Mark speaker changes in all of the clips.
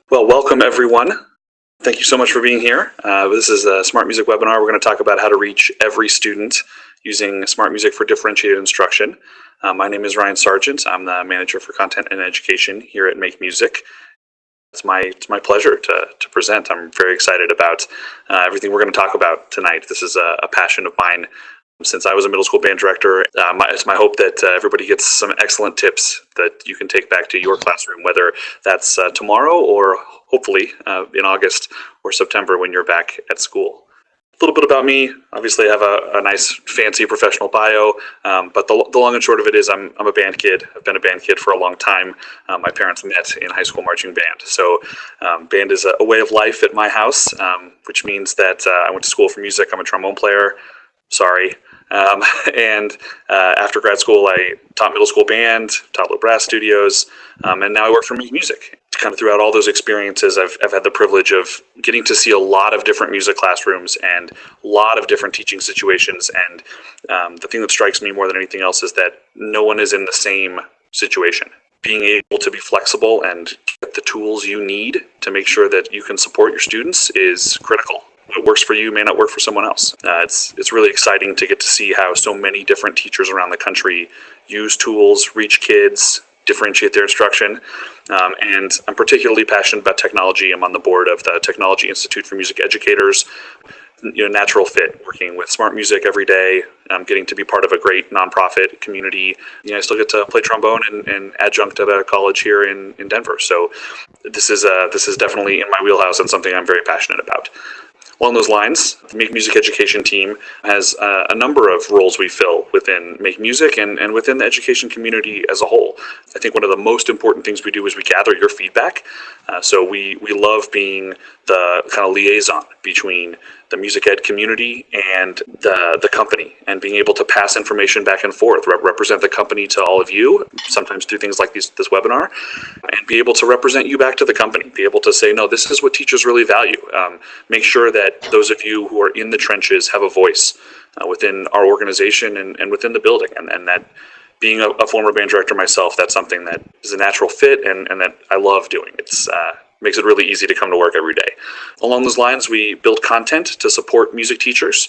Speaker 1: Well, welcome everyone. Thank you so much for being here. This is a SmartMusic webinar. We're going to talk about how to reach every student using SmartMusic for differentiated instruction. My name is Ryan Sargent. I'm the manager for content and education here at Make Music. It's my pleasure to present. I'm very excited about everything we're going to talk about tonight. This is a passion of mine. Since I was a middle school band director, it's my hope that everybody gets some excellent tips that you can take back to your classroom, whether that's tomorrow or hopefully in August or September when you're back at school. A little bit about me. Obviously, I have a nice, fancy professional bio, but the long and short of it is I'm a band kid. I've been a band kid for a long time. My parents met in high school marching band. So band is a way of life at my house, which means that I went to school for music. I'm a trombone player. Sorry. And after grad school, I taught middle school band, taught little brass studios, and now I work for Make Music. Kind of throughout all those experiences, I've had the privilege of getting to see a lot of different music classrooms and a lot of different teaching situations. And the thing that strikes me more than anything else is that no one is in the same situation. Being able to be flexible and get the tools you need to make sure that you can support your students is critical. What works for you may not work for someone else. It's really exciting to get to see how so many different teachers around the country use tools, reach kids, differentiate their instruction. And I'm particularly passionate about technology. I'm on the board of the Technology Institute for Music Educators. Natural fit, working with SmartMusic every day. I'm getting to be part of a great nonprofit community. I still get to play trombone and adjunct at a college here in Denver. So this is definitely in my wheelhouse and something I'm very passionate about. Along those lines, the Make Music education team has a number of roles we fill within Make Music and within the education community as a whole. I think one of the most important things we do is we gather your feedback. So we love being the kind of liaison between the music ed community and the company, and being able to pass information back and forth, represent the company to all of you, sometimes do things like this webinar, and be able to represent you back to the company, be able to say, no, this is what teachers really value. Make sure that those of you who are in the trenches have a voice within our organization and within the building, and that being a former band director myself, that's something that is a natural fit and that I love doing. It's makes it really easy to come to work every day. Along those lines, we build content to support music teachers.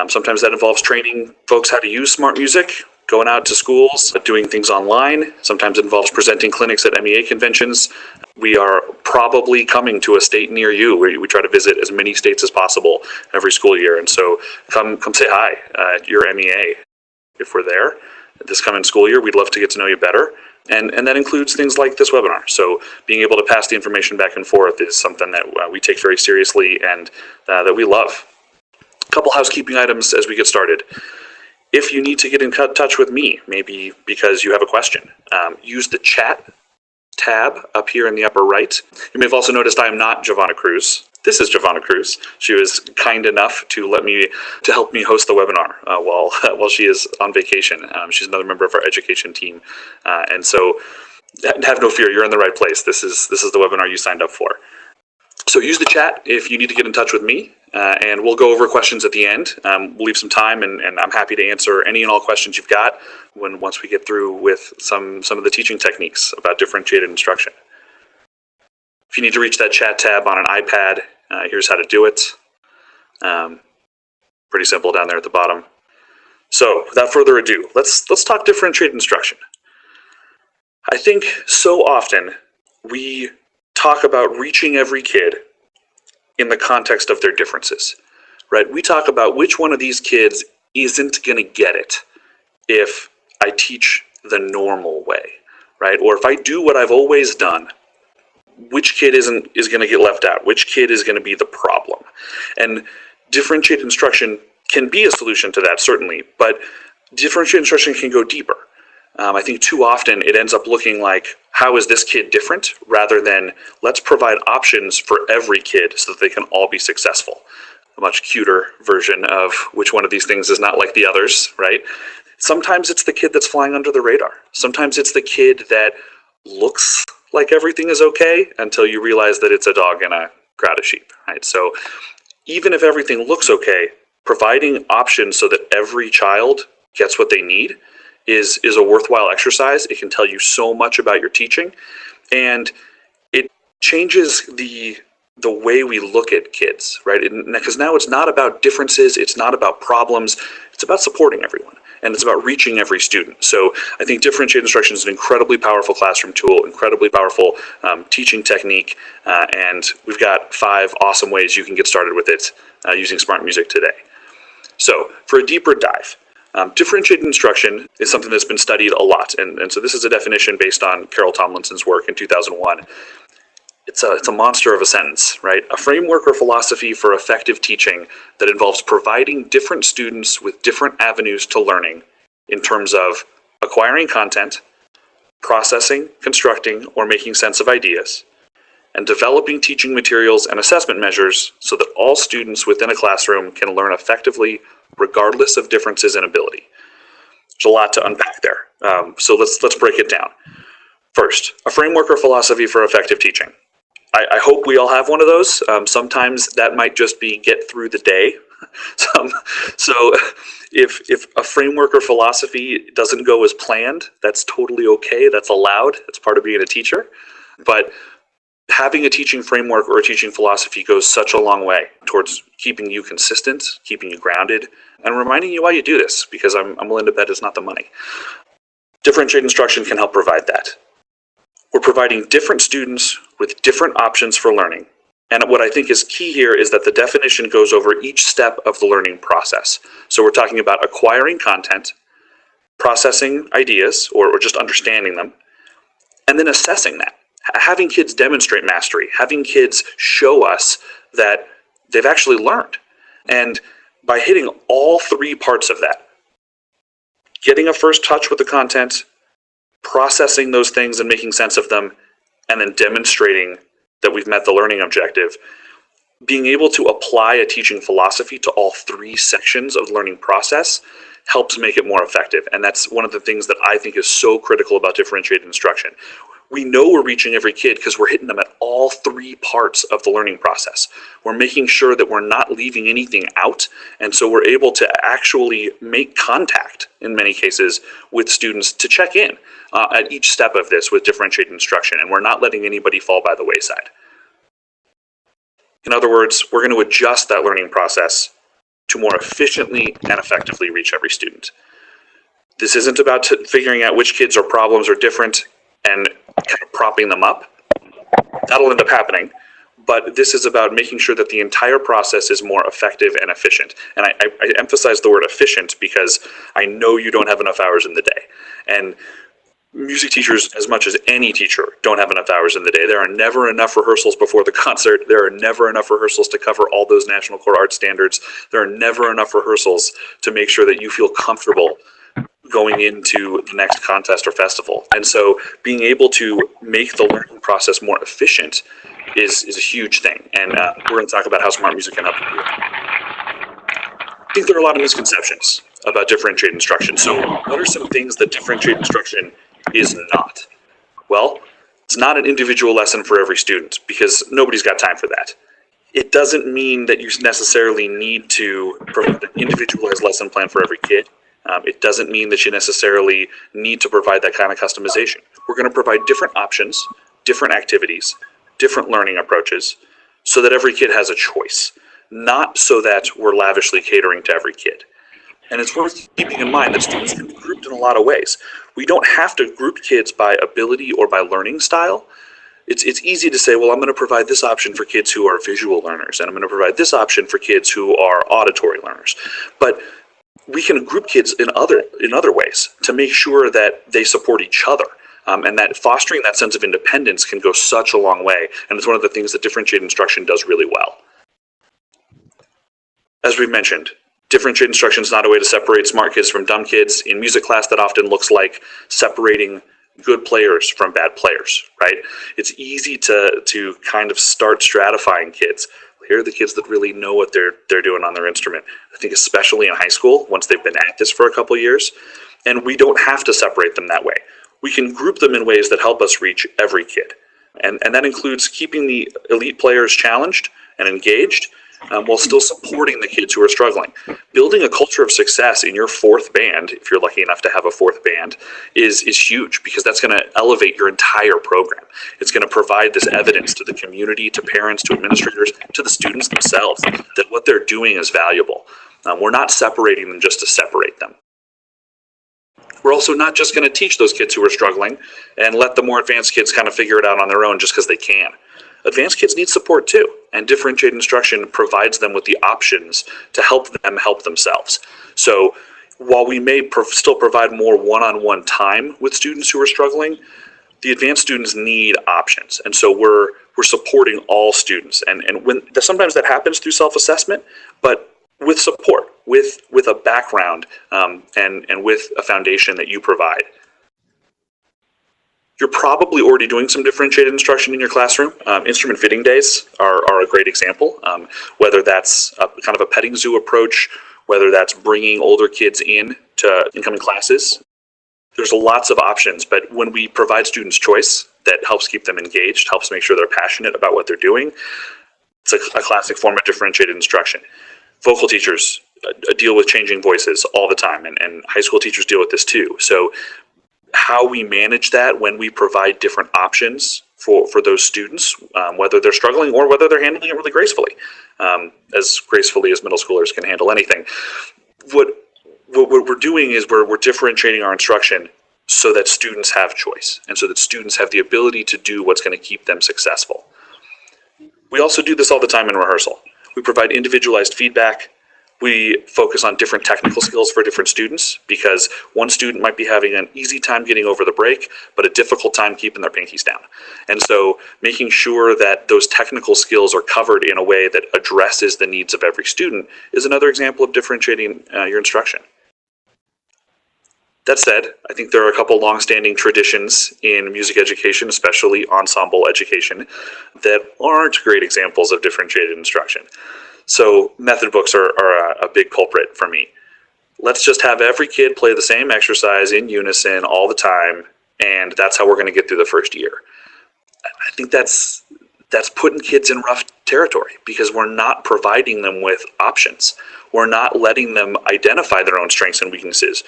Speaker 1: Sometimes that involves training folks how to use SmartMusic, going out to schools, doing things online. Sometimes it involves presenting clinics at MEA conventions. We are probably coming to a state near you. We try to visit as many states as possible every school year. And so come say hi at your MEA if we're there. This coming school year, we'd love to get to know you better. And that includes things like this webinar. So being able to pass the information back and forth is something that we take very seriously and that we love. A couple housekeeping items as we get started. If you need to get in touch with me, maybe because you have a question, use the chat tab up here in the upper right. You may have also noticed I am not Giovanna Cruz. This is Giovanna Cruz. She was kind enough to help me host the webinar while she is on vacation. She's another member of our education team, and so have no fear. You're in the right place. This is the webinar you signed up for. So use the chat if you need to get in touch with me, and we'll go over questions at the end. We'll leave some time, and I'm happy to answer any and all questions you've got once we get through with some of the teaching techniques about differentiated instruction. If you need to reach that chat tab on an iPad, here's how to do it. Pretty simple down there at the bottom. So without further ado, let's talk differentiated instruction. I think so often we talk about reaching every kid in the context of their differences, right? We talk about which one of these kids isn't going to get it if I teach the normal way, right? Or if I do what I've always done, which kid is going to get left out? Which kid is going to be the problem? And differentiated instruction can be a solution to that, certainly, but differentiated instruction can go deeper. I think too often it ends up looking like, how is this kid different? Rather than, let's provide options for every kid so that they can all be successful. A much cuter version of which one of these things is not like the others, right? Sometimes it's the kid that's flying under the radar. Sometimes it's the kid that looks like everything is okay until you realize that it's a dog in a crowd of sheep, right? So even if everything looks okay, providing options so that every child gets what they need is a worthwhile exercise. It can tell you so much about your teaching, and it changes the way we look at kids, right? Because now it's not about differences, it's not about problems, it's about supporting everyone, and it's about reaching every student. So I think differentiated instruction is an incredibly powerful classroom tool, incredibly powerful teaching technique, and we've got 5 awesome ways you can get started with it using SmartMusic today. So for a deeper dive, differentiated instruction is something that's been studied a lot, and so this is a definition based on Carol Tomlinson's work in 2001. It's a monster of a sentence, right? A framework or philosophy for effective teaching that involves providing different students with different avenues to learning in terms of acquiring content, processing, constructing, or making sense of ideas, and developing teaching materials and assessment measures so that all students within a classroom can learn effectively regardless of differences in ability. There's a lot to unpack there. So let's break it down. First, a framework or philosophy for effective teaching. I hope we all have one of those. Sometimes that might just be get through the day. So if a framework or philosophy doesn't go as planned, that's totally okay. That's allowed. That's part of being a teacher. But having a teaching framework or a teaching philosophy goes such a long way towards keeping you consistent, keeping you grounded, and reminding you why you do this, because I'm willing to bet it's not the money. Differentiated instruction can help provide that. We're providing different students with different options for learning. And what I think is key here is that the definition goes over each step of the learning process. So we're talking about acquiring content, processing ideas, or just understanding them, and then assessing that. Having kids demonstrate mastery, having kids show us that they've actually learned. And by hitting all 3 parts of that, getting a first touch with the content, processing those things and making sense of them, and then demonstrating that we've met the learning objective, being able to apply a teaching philosophy to all 3 sections of the learning process helps make it more effective. And that's one of the things that I think is so critical about differentiated instruction. We know we're reaching every kid because we're hitting them at all 3 parts of the learning process. We're making sure that we're not leaving anything out, and so we're able to actually make contact, in many cases, with students to check in at each step of this with differentiated instruction, and we're not letting anybody fall by the wayside. In other words, we're going to adjust that learning process to more efficiently and effectively reach every student. This isn't about figuring out which kids or problems are different and kind of propping them up. That'll end up happening. But this is about making sure that the entire process is more effective and efficient. And I emphasize the word efficient because I know you don't have enough hours in the day. And music teachers, as much as any teacher, don't have enough hours in the day. There are never enough rehearsals before the concert. There are never enough rehearsals to cover all those National Core Art standards. There are never enough rehearsals to make sure that you feel comfortable going into the next contest or festival. And so being able to make the learning process more efficient is a huge thing. And we're going to talk about how SmartMusic can help you do it. I think there are a lot of misconceptions about differentiated instruction. So what are some things that differentiated instruction is not? Well, it's not an individual lesson for every student because nobody's got time for that. It doesn't mean that you necessarily need to provide an individualized lesson plan for every kid. It doesn't mean that you necessarily need to provide that kind of customization. We're going to provide different options, different activities, different learning approaches so that every kid has a choice, not so that we're lavishly catering to every kid. And it's worth keeping in mind that students can be grouped in a lot of ways. We don't have to group kids by ability or by learning style. It's easy to say, well, I'm going to provide this option for kids who are visual learners, and I'm going to provide this option for kids who are auditory learners. But we can group kids in other ways to make sure that they support each other. And that fostering that sense of independence can go such a long way. And it's one of the things that differentiated instruction does really well. As we've mentioned, differentiated instruction is not a way to separate smart kids from dumb kids. In music class, that often looks like separating good players from bad players, right? It's easy to kind of start stratifying kids. Here are the kids that really know what they're doing on their instrument. I think especially in high school, once they've been at this for a couple years. And we don't have to separate them that way. We can group them in ways that help us reach every kid. And that includes keeping the elite players challenged and engaged, while still supporting the kids who are struggling. Building a culture of success in your fourth band, if you're lucky enough to have a fourth band, is huge, because that's going to elevate your entire program. It's going to provide this evidence to the community, to parents, to administrators, to the students themselves, that what they're doing is valuable. We're not separating them just to separate them. We're also not just going to teach those kids who are struggling and let the more advanced kids kind of figure it out on their own just because they can. Advanced kids need support too, and differentiated instruction provides them with the options to help them help themselves. So while we may still provide more one-on-one time with students who are struggling, the advanced students need options. And so we're supporting all students. And sometimes that happens through self-assessment, but with support, with a background, and with a foundation that you provide. You're probably already doing some differentiated instruction in your classroom. Instrument fitting days are a great example, whether that's kind of a petting zoo approach, whether that's bringing older kids in to incoming classes. There's lots of options, but when we provide students choice, that helps keep them engaged, helps make sure they're passionate about what they're doing. It's a classic form of differentiated instruction. Vocal teachers deal with changing voices all the time, and high school teachers deal with this too. So how we manage that when we provide different options for those students, whether they're struggling or whether they're handling it really gracefully as middle schoolers can handle anything. What we're doing is we're differentiating our instruction so that students have choice, and so that students have the ability to do what's going to keep them successful. We also do this all the time in rehearsal. We provide individualized feedback. We focus on different technical skills for different students, because one student might be having an easy time getting over the break, but a difficult time keeping their pinkies down. And so making sure that those technical skills are covered in a way that addresses the needs of every student is another example of differentiating your instruction. That said, I think there are a couple longstanding traditions in music education, especially ensemble education, that aren't great examples of differentiated instruction. So method books are a big culprit for me. Let's just have every kid play the same exercise in unison all the time, and that's how we're going to get through the first year. I think that's putting kids in rough territory, because we're not providing them with options. We're not letting them identify their own strengths and weaknesses.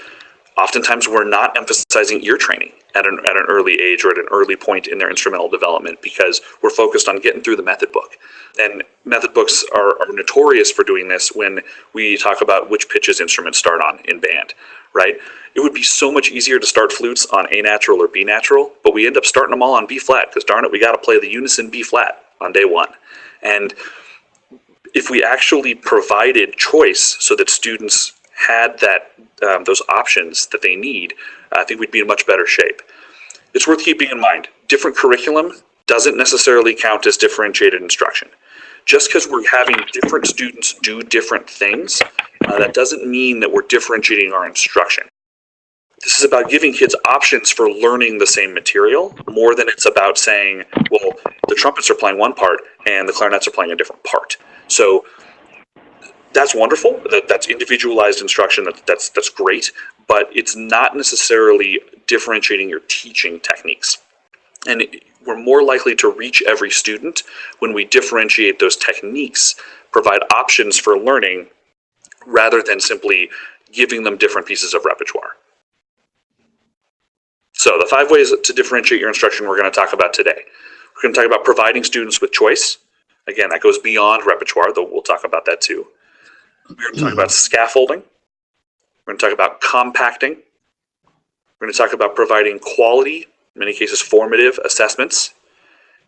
Speaker 1: Oftentimes, we're not emphasizing ear training at an early age or at an early point in their instrumental development, because we're focused on getting through the method book. And method books are notorious for doing this when we talk about which pitches instruments start on in band, right? It would be so much easier to start flutes on A natural or B natural, but we end up starting them all on B flat, because darn it, we got to play the unison B flat on day one. And if we actually provided choice so that students had those options that they need, I think we'd be in much better shape. It's worth keeping in mind, different curriculum doesn't necessarily count as differentiated instruction. Just because we're having different students do different things, that doesn't mean that we're differentiating our instruction. This is about giving kids options for learning the same material, more than it's about saying, well, the trumpets are playing one part and the clarinets are playing a different part. So that's wonderful. That's individualized instruction. That's great, but it's not necessarily differentiating your teaching techniques. And we're more likely to reach every student when we differentiate those techniques, provide options for learning, rather than simply giving them different pieces of repertoire. So the 5 ways to differentiate your instruction we're going to talk about today. We're going to talk about providing students with choice. Again, that goes beyond repertoire, though we'll talk about that too. We're going to talk about scaffolding. We're going to talk about compacting. We're going to talk about providing quality, in many cases formative, assessments.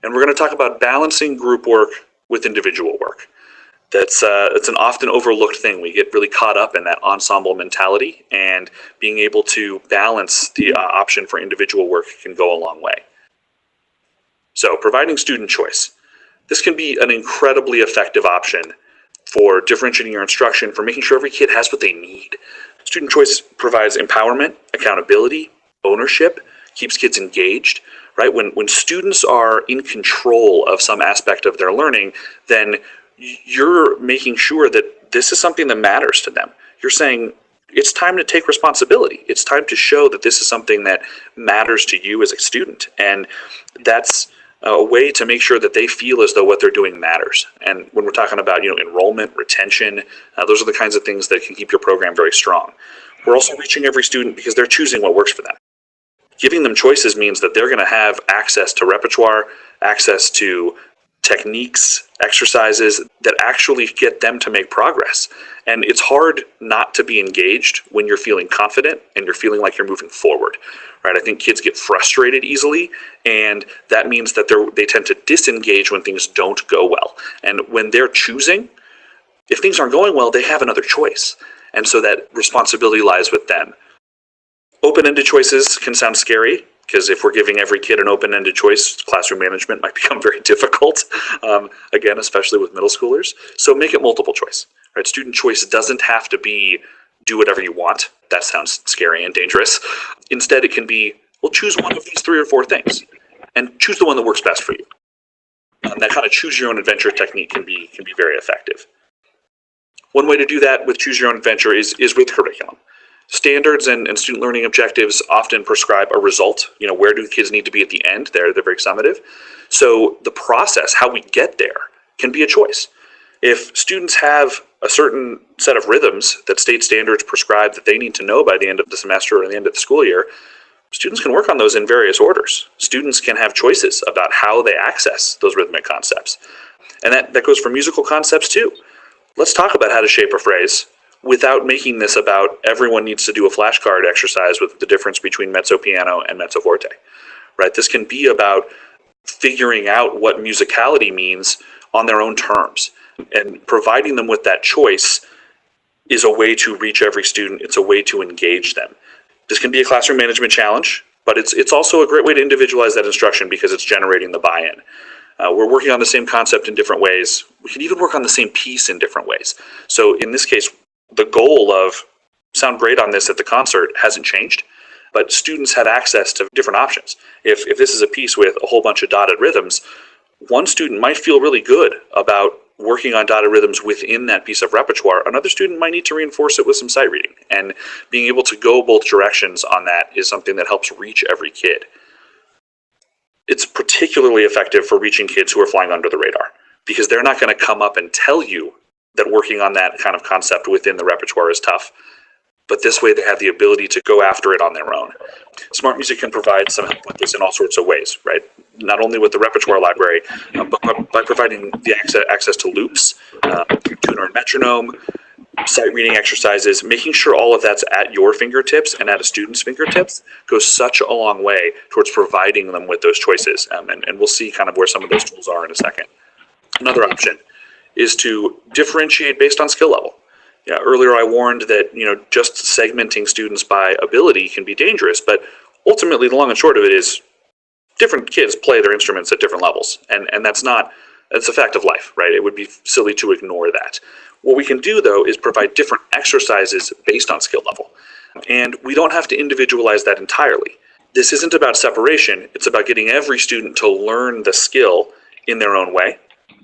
Speaker 1: And we're going to talk about balancing group work with individual work. It's an often overlooked thing. We get really caught up in that ensemble mentality, and being able to balance the option for individual work can go a long way. So providing student choice. This can be an incredibly effective option for differentiating your instruction, for making sure every kid has what they need. Student choice provides empowerment, accountability, ownership, keeps kids engaged, right? When students are in control of some aspect of their learning, then you're making sure that this is something that matters to them. You're saying, it's time to take responsibility. It's time to show that this is something that matters to you as a student. And that's a way to make sure that they feel as though what they're doing matters. And when we're talking about enrollment, retention, those are the kinds of things that can keep your program very strong. We're also reaching every student because they're choosing what works for them. Giving them choices means that they're going to have access to repertoire, access to techniques, exercises that actually get them to make progress. And it's hard not to be engaged when you're feeling confident and you're feeling like you're moving forward, right? I think kids get frustrated easily, and that means that they tend to disengage when things don't go well. And when they're choosing, if things aren't going well, they have another choice. And so that responsibility lies with them. Open-ended choices can sound scary, because if we're giving every kid an open-ended choice, classroom management might become very difficult, again, especially with middle schoolers. So make it multiple choice, right? Student choice doesn't have to be do whatever you want. That sounds scary and dangerous. Instead, it can be, well, choose one of these 3 or 4 things, and choose the one that works best for you. And that kind of choose your own adventure technique can be very effective. One way to do that with choose your own adventure is with curriculum. Standards and student learning objectives often prescribe a result. Where do kids need to be at the end? They're very summative. So the process, how we get there, can be a choice. If students have a certain set of rhythms that state standards prescribe that they need to know by the end of the semester or the end of the school year, students can work on those in various orders. Students can have choices about how they access those rhythmic concepts. And that goes for musical concepts too. Let's talk about how to shape a phrase without making this about everyone needs to do a flashcard exercise with the difference between mezzo piano and mezzo forte, right? This can be about figuring out what musicality means on their own terms, and providing them with that choice is a way to reach every student. It's a way to engage them. This can be a classroom management challenge, but it's also a great way to individualize that instruction because it's generating the buy-in. We're working on the same concept in different ways. We can even work on the same piece in different ways. So in this case, the goal of sound great on this at the concert hasn't changed, but students had access to different options. If this is a piece with a whole bunch of dotted rhythms, one student might feel really good about working on dotted rhythms within that piece of repertoire. Another student might need to reinforce it with some sight reading. And being able to go both directions on that is something that helps reach every kid. It's particularly effective for reaching kids who are flying under the radar, because they're not going to come up and tell you that working on that kind of concept within the repertoire is tough. But this way they have the ability to go after it on their own. SmartMusic can provide some help with this in all sorts of ways, right? Not only with the repertoire library, but by providing the access to loops, tuner and metronome, sight reading exercises. Making sure all of that's at your fingertips and at a student's fingertips goes such a long way towards providing them with those choices. And we'll see kind of where some of those tools are in a second. Another option is to differentiate based on skill level. Yeah, earlier I warned that just segmenting students by ability can be dangerous, but ultimately the long and short of it is different kids play their instruments at different levels, and that's a fact of life, right? It would be silly to ignore that. What we can do though is provide different exercises based on skill level, and we don't have to individualize that entirely. This isn't about separation, it's about getting every student to learn the skill in their own way.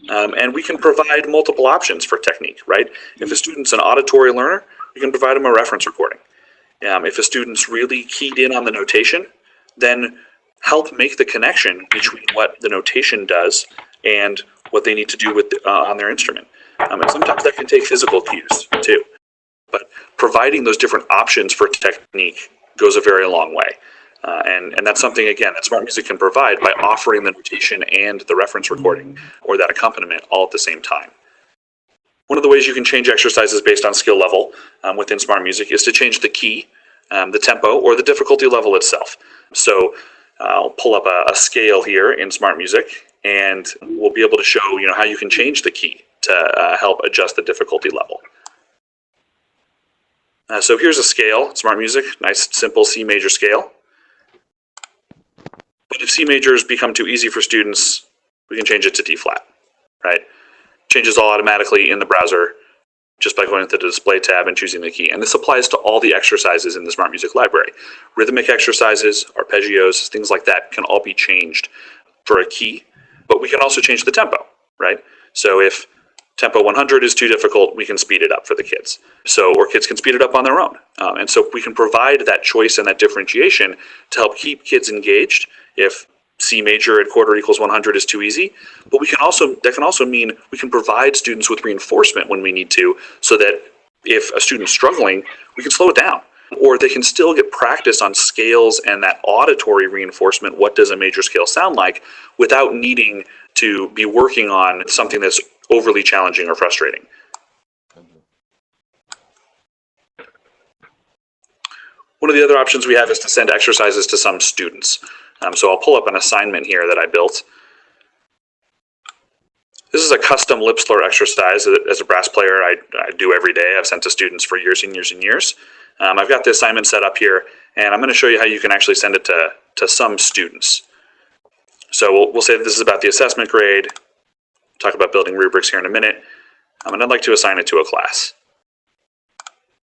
Speaker 1: And we can provide multiple options for technique, right? If a student's an auditory learner, we can provide them a reference recording. If a student's really keyed in on the notation, then help make the connection between what the notation does and what they need to do with on their instrument. And sometimes that can take physical cues too. But providing those different options for technique goes a very long way. And that's something, again, that SmartMusic can provide by offering the notation and the reference recording or that accompaniment all at the same time. One of the ways you can change exercises based on skill level within SmartMusic is to change the key, the tempo, or the difficulty level itself. So I'll pull up a scale here in SmartMusic, and we'll be able to show how you can change the key to help adjust the difficulty level. So here's a scale, SmartMusic, nice simple C major scale. But if C majors become too easy for students, we can change it to D flat, right? Changes all automatically in the browser just by going to the display tab and choosing the key. And this applies to all the exercises in the SmartMusic library. Rhythmic exercises, arpeggios, things like that can all be changed for a key, but we can also change the tempo, right? So if tempo 100 is too difficult, we can speed it up for the kids. Or kids can speed it up on their own. And so we can provide that choice and that differentiation to help keep kids engaged. If C major at quarter equals 100 is too easy, but that can also mean we can provide students with reinforcement when we need to, so that if a student's struggling, we can slow it down. Or they can still get practice on scales and that auditory reinforcement, what does a major scale sound like, without needing to be working on something that's overly challenging or frustrating. One of the other options we have is to send exercises to some students. So I'll pull up an assignment here that I built. This is a custom lip slur exercise as a brass player I do every day. I've sent to students for years and years and years. I've got the assignment set up here, and I'm going to show you how you can actually send it to some students. So we'll say that this is about the assessment grade. We'll talk about building rubrics here in a minute. And I'd like to assign it to a class.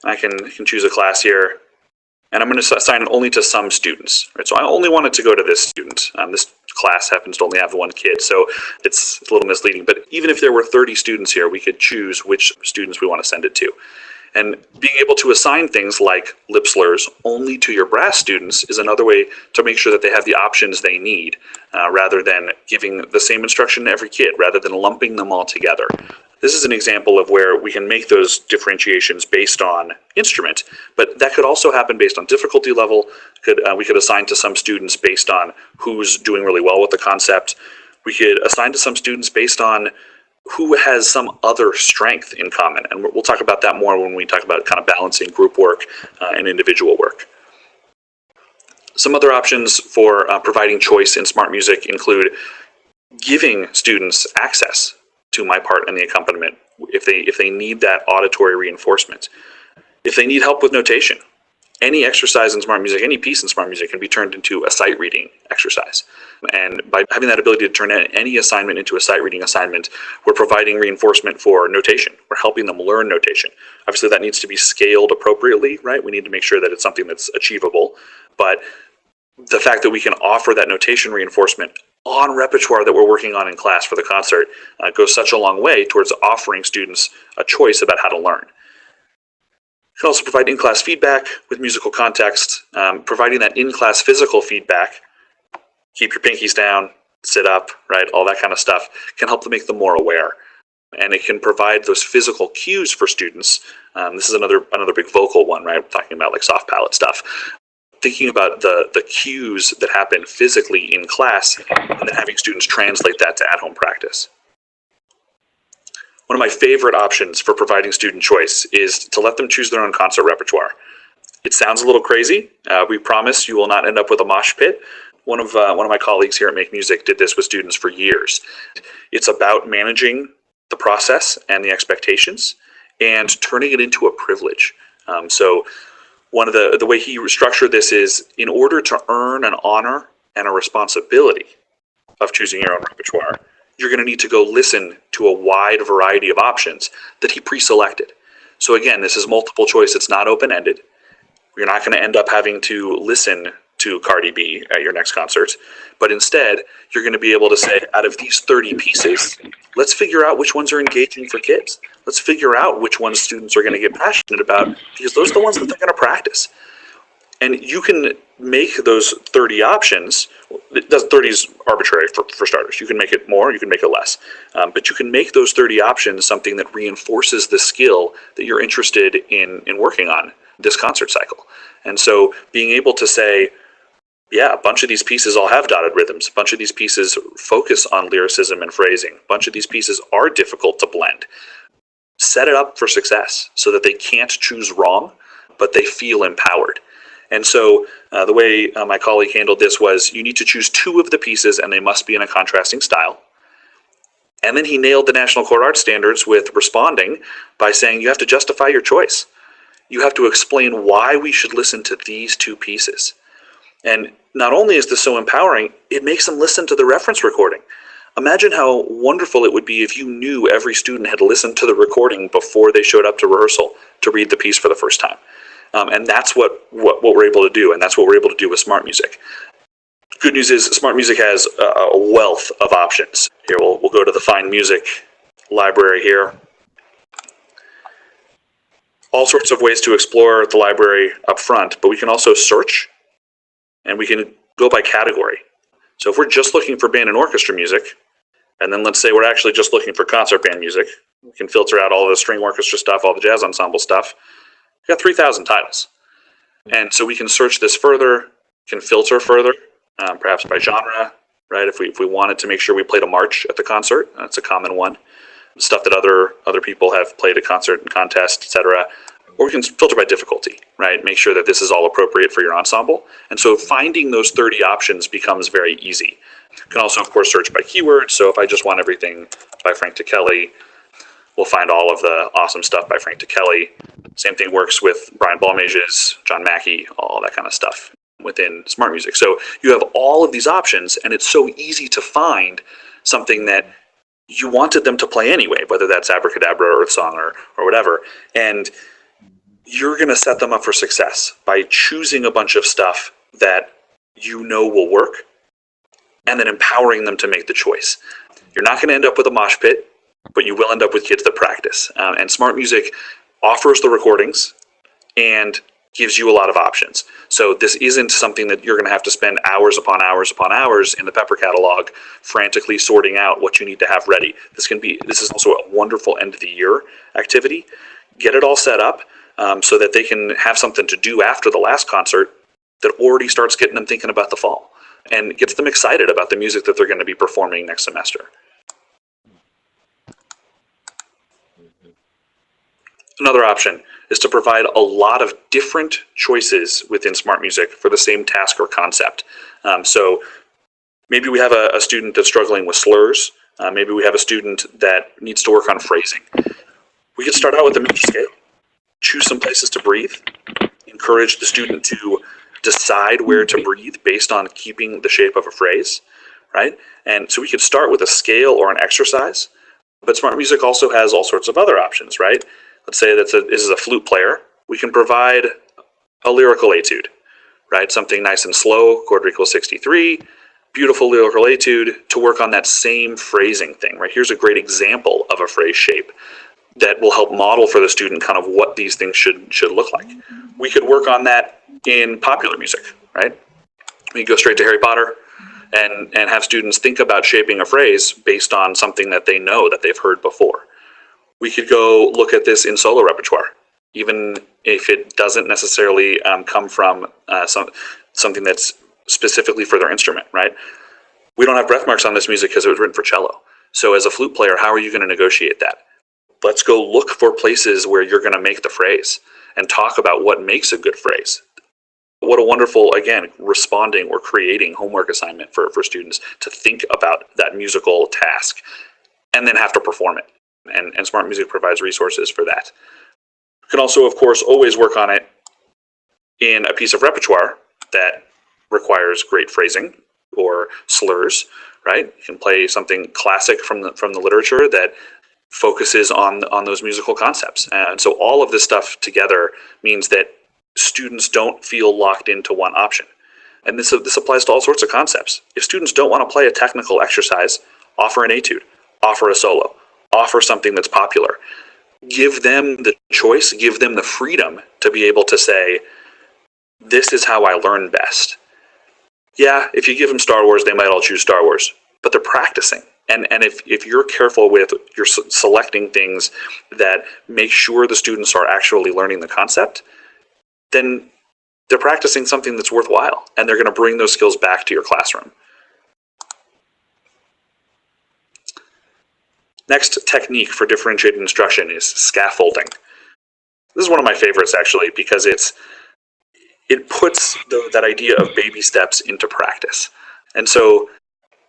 Speaker 1: I can choose a class here, and I'm going to assign it only to some students. Right? So I only want it to go to this student. This class happens to only have one kid, so it's a little misleading. But even if there were 30 students here, we could choose which students we want to send it to. And being able to assign things like lip slurs only to your brass students is another way to make sure that they have the options they need, rather than giving the same instruction to every kid, rather than lumping them all together. This is an example of where we can make those differentiations based on instrument, but that could also happen based on difficulty level. We could assign to some students based on who's doing really well with the concept. We could assign to some students based on who has some other strength in common. And we'll talk about that more when we talk about kind of balancing group work and individual work. Some other options for providing choice in SmartMusic include giving students access to my part in the accompaniment if they need that auditory reinforcement. If they need help with notation, any exercise in SmartMusic, any piece in SmartMusic can be turned into a sight reading exercise. And by having that ability to turn any assignment into a sight reading assignment, we're providing reinforcement for notation. We're helping them learn notation. Obviously, that needs to be scaled appropriately, right? We need to make sure that it's something that's achievable. But the fact that we can offer that notation reinforcement on repertoire that we're working on in class for the concert goes such a long way towards offering students a choice about how to learn. You can also provide in-class feedback with musical context, providing that in-class physical feedback. Keep your pinkies down, sit up, right? All that kind of stuff can help to make them more aware. And it can provide those physical cues for students. This is another big vocal one, right? We're talking about like soft palate stuff. Thinking about the cues that happen physically in class and then having students translate that to at-home practice. One of my favorite options for providing student choice is to let them choose their own concert repertoire. It sounds a little crazy. We promise you will not end up with a mosh pit. One of my colleagues here at Make Music did this with students for years. It's about managing the process and the expectations and turning it into a privilege. So one of the way he structured this is, in order to earn an honor and a responsibility of choosing your own repertoire, you're going to need to go listen to a wide variety of options that he pre-selected. So again, this is multiple choice. It's not open-ended. You're not going to end up having to listen to Cardi B at your next concert, but instead, you're going to be able to say, out of these 30 pieces, let's figure out which ones are engaging for kids. Let's figure out which ones students are going to get passionate about, because those are the ones that they're going to practice. And you can make those 30 options. 30 is arbitrary for starters. You can make it more, you can make it less. But you can make those 30 options something that reinforces the skill that you're interested in working on this concert cycle. And so being able to say, yeah, a bunch of these pieces all have dotted rhythms. A bunch of these pieces focus on lyricism and phrasing. A bunch of these pieces are difficult to blend. Set it up for success so that they can't choose wrong, but they feel empowered. And so the way my colleague handled this was, you need to choose 2 of the pieces and they must be in a contrasting style. And then he nailed the National Chord Art Standards with responding by saying, you have to justify your choice. You have to explain why we should listen to these 2 pieces. And not only is this so empowering, it makes them listen to the reference recording. Imagine how wonderful it would be if you knew every student had listened to the recording before they showed up to rehearsal to read the piece for the first time. And that's what we're able to do, and that's what we're able to do with SmartMusic. Good news is SmartMusic has a wealth of options. Here, we'll go to the Find Music library here. All sorts of ways to explore the library up front, but we can also search, and we can go by category. So if we're just looking for band and orchestra music, and then let's say we're actually just looking for concert band music, we can filter out all the string orchestra stuff, all the jazz ensemble stuff. We've got 3,000 titles. And so we can search this further, can filter further, perhaps by genre, right? If we wanted to make sure we played a march at the concert, that's a common one. Stuff that other people have played at concert and contest, etc. Or we can filter by difficulty, right? Make sure that this is all appropriate for your ensemble. And so finding those 30 options becomes very easy. You can also, of course, search by keywords. So if I just want everything by Frank Kelly, we'll find all of the awesome stuff by Frank Kelly. Same thing works with Brian Balmage's, John Mackey, all that kind of stuff within SmartMusic. So you have all of these options, and it's so easy to find something that you wanted them to play anyway, whether that's Abracadabra or Earthsong or whatever. And you're going to set them up for success by choosing a bunch of stuff that you know will work and then empowering them to make the choice. You're not going to end up with a mosh pit, but you will end up with kids that practice. And SmartMusic offers the recordings and gives you a lot of options. So this isn't something that you're going to have to spend hours upon hours upon hours in the Pepper catalog frantically sorting out what you need to have ready. This is also a wonderful end of the year activity. Get it all set up so that they can have something to do after the last concert that already starts getting them thinking about the fall and gets them excited about the music that they're going to be performing next semester. Another option is to provide a lot of different choices within SmartMusic for the same task or concept. So maybe we have a student that's struggling with slurs. Maybe we have a student that needs to work on phrasing. We could start out with a major scale, choose some places to breathe, encourage the student to decide where to breathe based on keeping the shape of a phrase, right? And so we could start with a scale or an exercise, but SmartMusic also has all sorts of other options, right? Let's say this is a flute player. We can provide a lyrical etude, right? Something nice and slow, quarter equals 63, beautiful lyrical etude to work on that same phrasing thing, right? Here's a great example of a phrase shape that will help model for the student kind of what these things should look like. We could work on that in popular music, right? We could go straight to Harry Potter and have students think about shaping a phrase based on something that they know that they've heard before. We could go look at this in solo repertoire, even if it doesn't necessarily come from something that's specifically for their instrument, right? We don't have breath marks on this music because it was written for cello. So as a flute player, how are you going to negotiate that? Let's go look for places where you're going to make the phrase and talk about what makes a good phrase. What a wonderful, again, responding or creating homework assignment for students to think about that musical task and then have to perform it. And SmartMusic provides resources for that. You can also, of course, always work on it in a piece of repertoire that requires great phrasing or slurs, right? You can play something classic from the literature that focuses on those musical concepts. And so all of this stuff together means that students don't feel locked into one option. And this applies to all sorts of concepts. If students don't want to play a technical exercise, offer an etude, offer a solo, offer something that's popular. Give them the choice, give them the freedom to be able to say, this is how I learn best. Yeah, if you give them Star Wars, they might all choose Star Wars, but they're practicing. And if you're careful with your selecting things that make sure the students are actually learning the concept, then they're practicing something that's worthwhile, and they're going to bring those skills back to your classroom. Next technique for differentiated instruction is scaffolding. This is one of my favorites, actually, because it puts that idea of baby steps into practice. And so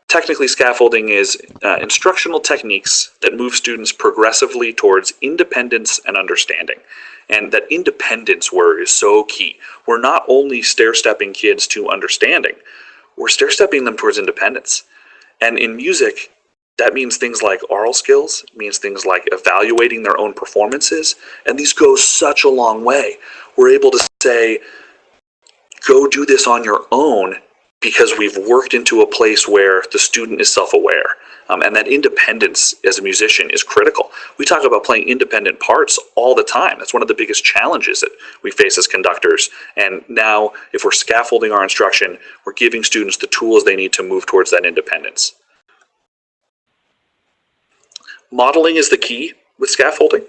Speaker 1: technically, scaffolding is instructional techniques that move students progressively towards independence and understanding. And that independence word is so key. We're not only stair-stepping kids to understanding, we're stair-stepping them towards independence. And in music, that means things like oral skills, means things like evaluating their own performances, and these go such a long way. We're able to say, go do this on your own because we've worked into a place where the student is self-aware. And that independence as a musician is critical. We talk about playing independent parts all the time. That's one of the biggest challenges that we face as conductors. And now, if we're scaffolding our instruction, we're giving students the tools they need to move towards that independence. Modeling is the key with scaffolding.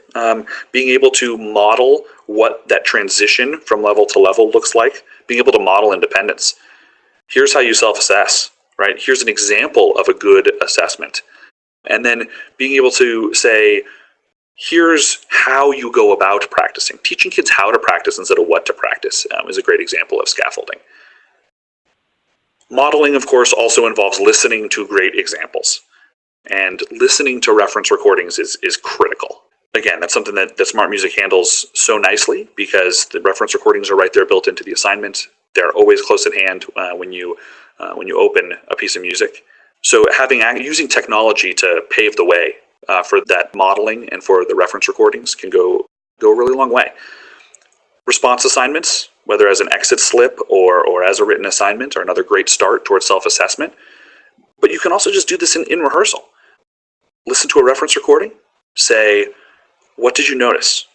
Speaker 1: Being able to model what that transition from level to level looks like, being able to model independence. Here's how you self-assess, right? Here's an example of a good assessment. And then being able to say, here's how you go about practicing. Teaching kids how to practice instead of what to practice is a great example of scaffolding. Modeling, of course, also involves listening to great examples. And listening to reference recordings is critical. Again, that's something that SmartMusic handles so nicely because the reference recordings are right there built into the assignment. They're always close at hand when you open a piece of music. So using technology to pave the way for that modeling and for the reference recordings can go a really long way. Response assignments, whether as an exit slip or as a written assignment, are another great start towards self-assessment. But you can also just do this in rehearsal. Listen to a reference recording, say, what did you notice?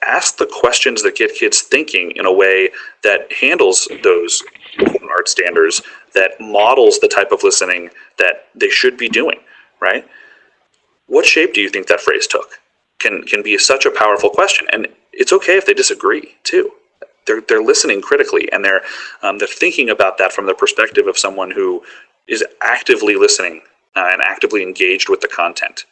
Speaker 1: Ask the questions that get kids thinking in a way that handles those art standards, that models the type of listening that they should be doing, right? What shape do you think that phrase took? Can be such a powerful question, and it's okay if they disagree too. They're listening critically, and they're thinking about that from the perspective of someone who is actively listening and actively engaged with the content.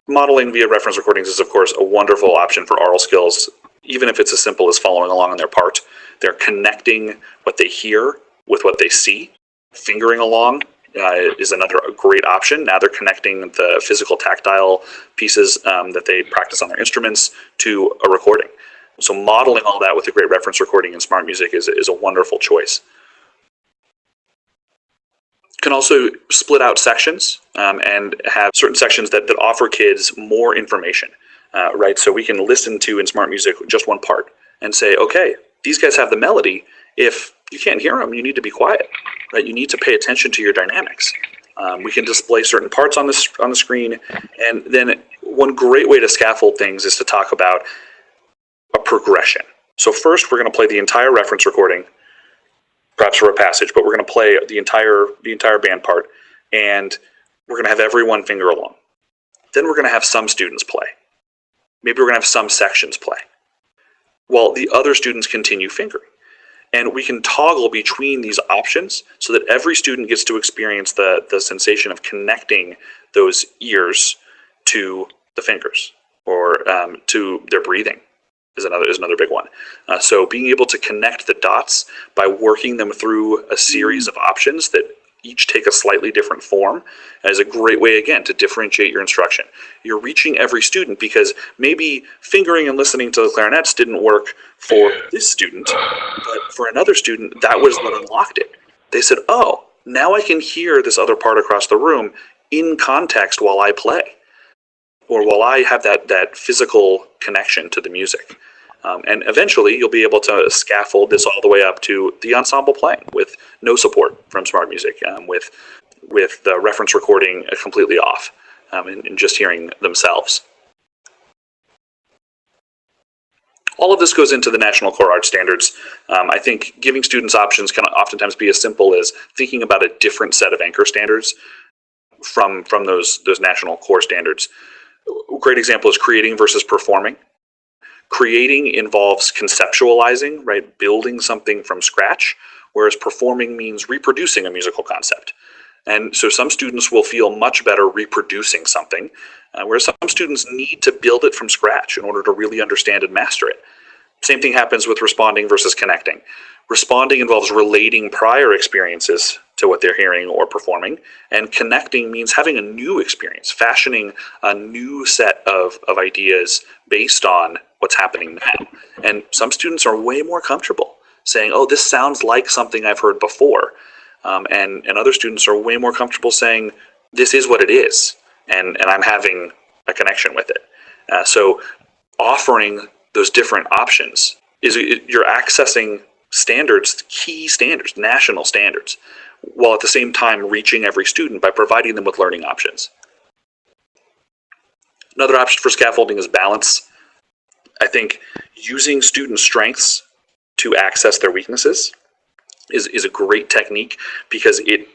Speaker 1: Modeling via reference recordings is, of course, a wonderful option for oral skills, even if it's as simple as following along on their part. They're connecting what they hear with what they see. Fingering along is another great option. Now they're connecting the physical tactile pieces that they practice on their instruments to a recording. So modeling all that with a great reference recording in SmartMusic is a wonderful choice. Can also split out sections and have certain sections that offer kids more information, right? So we can listen to in SmartMusic just one part and say, okay, these guys have the melody. If you can't hear them, you need to be quiet, right? You need to pay attention to your dynamics. We can display certain parts on the screen, and then one great way to scaffold things is to talk about a progression. So first, we're going to play the entire reference recording, perhaps for a passage, but we're going to play the entire band part, and we're going to have everyone finger along. Then we're going to have some students play. Maybe we're going to have some sections play, while the other students continue fingering. And we can toggle between these options so that every student gets to experience the sensation of connecting those ears to the fingers or to their breathing is another big one. So being able to connect the dots by working them through a series of options that each take a slightly different form is a great way, again, to differentiate your instruction. You're reaching every student because maybe fingering and listening to the clarinets didn't work for this student, but for another student, that was what unlocked it. They said, oh, now I can hear this other part across the room in context while I play, or while I have that physical connection to the music. And eventually, you'll be able to scaffold this all the way up to the ensemble playing with no support from SmartMusic, with the reference recording completely off, and just hearing themselves. All of this goes into the National Core Art Standards. I think giving students options can oftentimes be as simple as thinking about a different set of anchor standards from those National Core Standards. A great example is creating versus performing. Creating involves conceptualizing, right? Building something from scratch, whereas performing means reproducing a musical concept. And so some students will feel much better reproducing something, whereas some students need to build it from scratch in order to really understand and master it. Same thing happens with responding versus connecting. Responding involves relating prior experiences to what they're hearing or performing, and connecting means having a new experience, fashioning a new set of ideas based on what's happening now. And some students are way more comfortable saying, oh, this sounds like something I've heard before. And other students are way more comfortable saying, this is what it is, and I'm having a connection with it. So offering those different options you're accessing standards, key standards, national standards, while at the same time reaching every student by providing them with learning options. Another option for scaffolding is balance. I think using student strengths to access their weaknesses is a great technique, because it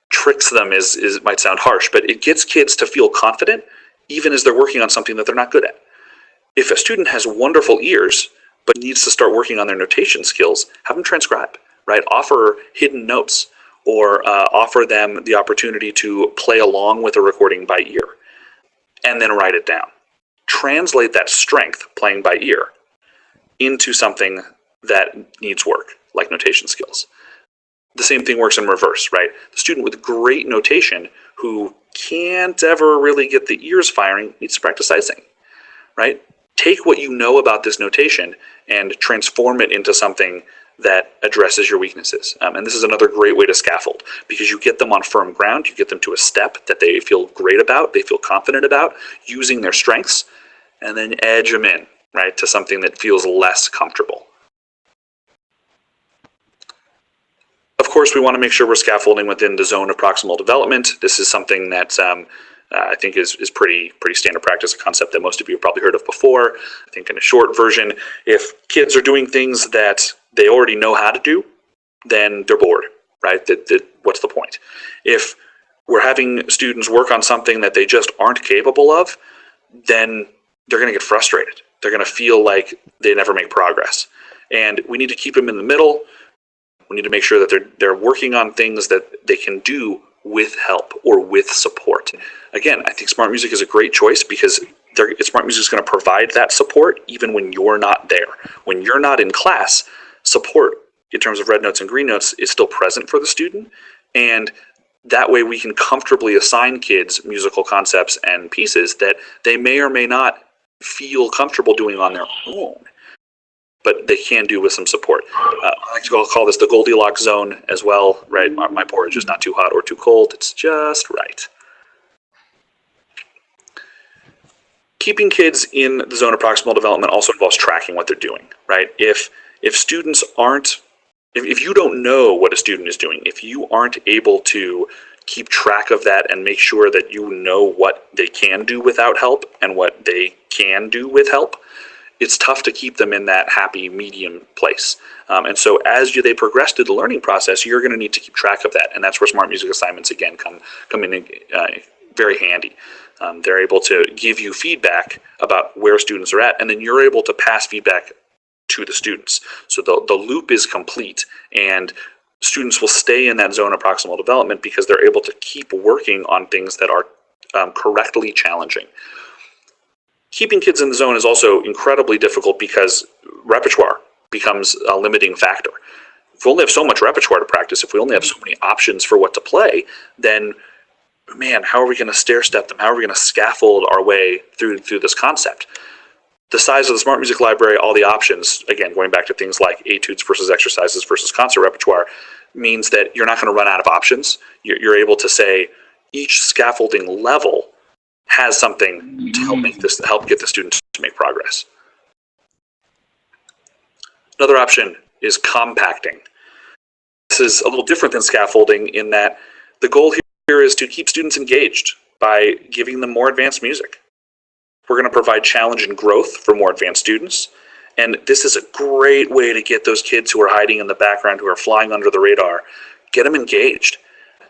Speaker 1: tricks them, it might sound harsh, but it gets kids to feel confident even as they're working on something that they're not good at. If a student has wonderful ears but needs to start working on their notation skills, have them transcribe, right? Offer hidden notes, or offer them the opportunity to play along with a recording by ear and then write it down. Translate that strength, playing by ear, into something that needs work, like notation skills. The same thing works in reverse, right? The student with great notation who can't ever really get the ears firing needs to practice icing, right? Take what you know about this notation and transform it into something that addresses your weaknesses. And this is another great way to scaffold, because you get them on firm ground, you get them to a step that they feel great about, they feel confident about, using their strengths, and then edge them in, right, to something that feels less comfortable. Of course, we want to make sure we're scaffolding within the zone of proximal development. This is something that I think is pretty standard practice, a concept that most of you have probably heard of before. I think in a short version, if kids are doing things that they already know how to do, then they're bored, right? What's the point? If we're having students work on something that they just aren't capable of, then they're going to get frustrated. They're going to feel like they never make progress. And we need to keep them in the middle. We need to make sure that they're working on things that they can do with help or with support. Again, I think SmartMusic is a great choice, because SmartMusic is going to provide that support even when you're not there. When you're not in class, support in terms of red notes and green notes is still present for the student, and that way we can comfortably assign kids musical concepts and pieces that they may or may not feel comfortable doing on their own, but they can do with some support. I like to call this the Goldilocks zone as well, right? My porridge is not too hot or too cold, it's just right. Keeping kids in the zone of proximal development also involves tracking what they're doing, right? If students aren't, if you don't know what a student is doing, if you aren't able to keep track of that and make sure that you know what they can do without help and what they can do with help, it's tough to keep them in that happy medium place. And so as they progress through the learning process, you're going to need to keep track of that. And that's where SmartMusic assignments, again, come in very handy. They're able to give you feedback about where students are at, and then you're able to pass feedback to the students. So the loop is complete, and students will stay in that zone of proximal development because they're able to keep working on things that are correctly challenging. Keeping kids in the zone is also incredibly difficult because repertoire becomes a limiting factor. If we only have so much repertoire to practice, if we only have so many options for what to play, then man, how are we going to stair step them? How are we going to scaffold our way through this concept? The size of the SmartMusic library, all the options, again, going back to things like etudes versus exercises versus concert repertoire, means that you're not going to run out of options. You're able to say each scaffolding level has something to help get the students to make progress. Another option is compacting. This is a little different than scaffolding in that the goal here is to keep students engaged by giving them more advanced music. We're going to provide challenge and growth for more advanced students. And this is a great way to get those kids who are hiding in the background, who are flying under the radar, get them engaged.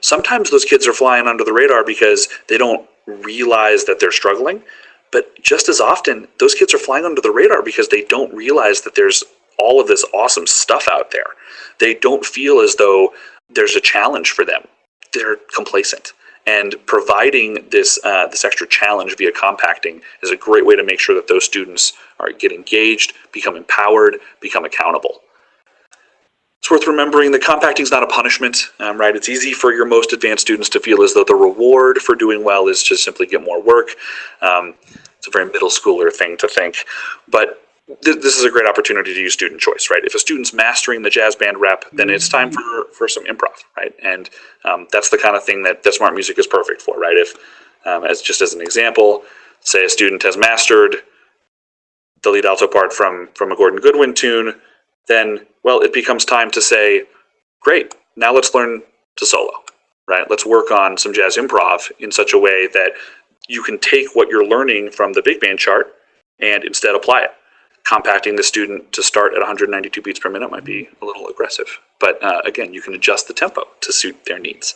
Speaker 1: Sometimes those kids are flying under the radar because they don't realize that they're struggling. But just as often, those kids are flying under the radar because they don't realize that there's all of this awesome stuff out there. They don't feel as though there's a challenge for them. They're complacent. And providing this extra challenge via compacting is a great way to make sure that those students get engaged, become empowered, become accountable. It's worth remembering that compacting is not a punishment, right? It's easy for your most advanced students to feel as though the reward for doing well is to simply get more work. It's a very middle schooler thing to think. But this is a great opportunity to use student choice, right? If a student's mastering the jazz band rep, then it's time for some improv, right? And that's the kind of thing that SmartMusic is perfect for, right? If, as an example, say a student has mastered the lead alto part from a Gordon Goodwin tune, then, well, it becomes time to say, great, now let's learn to solo, right? Let's work on some jazz improv in such a way that you can take what you're learning from the big band chart and instead apply it. Compacting the student to start at 192 beats per minute might be a little aggressive, but again, you can adjust the tempo to suit their needs.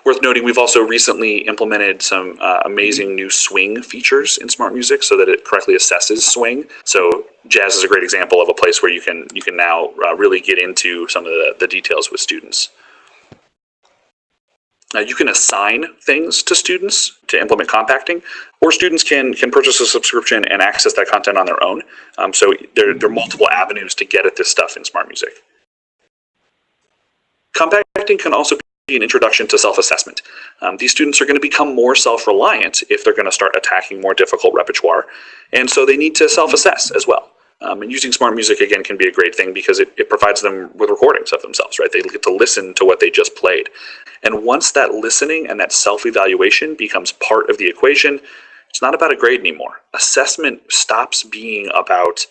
Speaker 1: Worth noting, we've also recently implemented some amazing new swing features in SmartMusic so that it correctly assesses swing. So jazz is a great example of a place where you can now really get into some of the details with students. You can assign things to students to implement compacting, or students can purchase a subscription and access that content on their own. So there are multiple avenues to get at this stuff in SmartMusic. Compacting can also be an introduction to self-assessment. These students are going to become more self-reliant if they're going to start attacking more difficult repertoire, and so they need to self-assess as well. And using SmartMusic, again, can be a great thing because it provides them with recordings of themselves, right? They get to listen to what they just played. And once that listening and that self-evaluation becomes part of the equation, it's not about a grade anymore. Assessment stops being about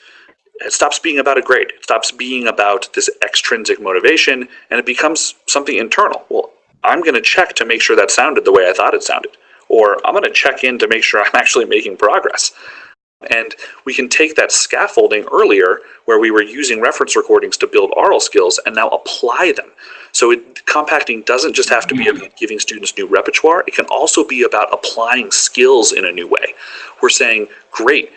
Speaker 1: a grade. It stops being about this extrinsic motivation, and it becomes something internal. Well, I'm going to check to make sure that sounded the way I thought it sounded, or I'm going to check in to make sure I'm actually making progress. And we can take that scaffolding earlier where we were using reference recordings to build oral skills and now apply them. So compacting doesn't just have to be about giving students new repertoire. It can also be about applying skills in a new way. We're saying, great,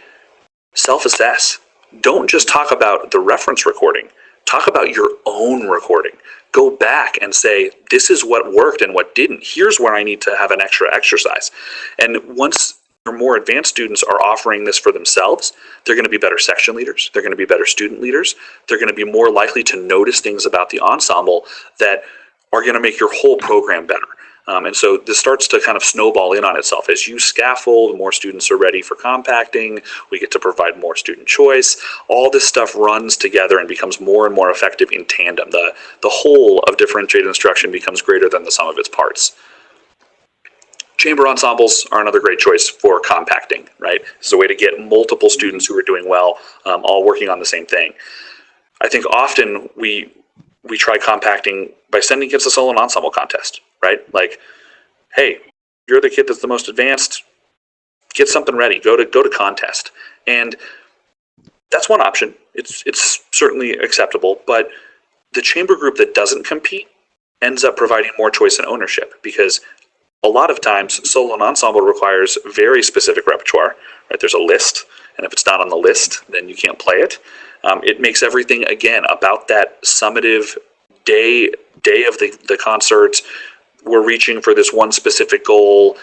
Speaker 1: self-assess. Don't just talk about the reference recording. Talk about your own recording. Go back and say, this is what worked and what didn't. Here's where I need to have an extra exercise. And once more advanced students are offering this for themselves, they're going to be better section leaders. They're going to be better student leaders. They're going to be more likely to notice things about the ensemble that are going to make your whole program better. And so this starts to kind of snowball in on itself. As you scaffold, more students are ready for compacting. We get to provide more student choice. All this stuff runs together and becomes more and more effective in tandem. The whole of differentiated instruction becomes greater than the sum of its parts. Chamber ensembles are another great choice for compacting, right? It's a way to get multiple students who are doing well, all working on the same thing. I think often we try compacting by sending kids to solo and ensemble contest, right? Like, hey, you're the kid that's the most advanced, get something ready, go to contest. And that's one option. It's certainly acceptable, but the chamber group that doesn't compete ends up providing more choice and ownership, because a lot of times solo and ensemble requires very specific repertoire, right? There's a list, and if it's not on the list, then you can't play it. It makes everything, again, about that summative day of the concert. We're reaching for this one specific goal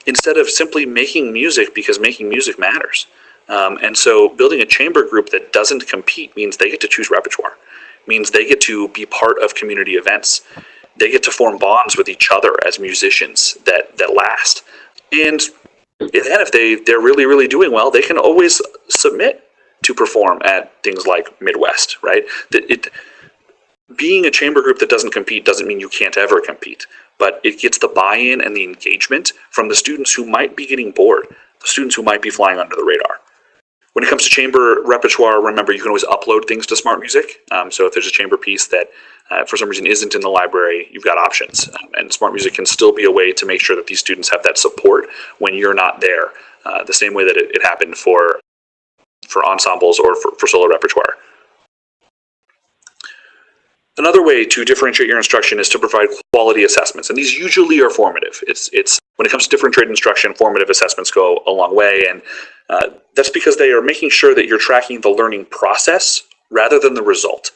Speaker 1: instead of simply making music because making music matters. And so building a chamber group that doesn't compete means they get to choose repertoire, means they get to be part of community events. They get to form bonds with each other as musicians that last. And then if they're really, really doing well, they can always submit to perform at things like Midwest, right? Being a chamber group that doesn't compete doesn't mean you can't ever compete, but it gets the buy-in and the engagement from the students who might be getting bored, the students who might be flying under the radar. When it comes to chamber repertoire, remember, you can always upload things to SmartMusic. So if there's a chamber piece that for some reason isn't in the library, you've got options. And SmartMusic can still be a way to make sure that these students have that support when you're not there, the same way that it happened for ensembles or for solo repertoire. Another way to differentiate your instruction is to provide quality assessments, and these usually are formative. It's when it comes to differentiated instruction, formative assessments go a long way, and that's because they are making sure that you're tracking the learning process rather than the result.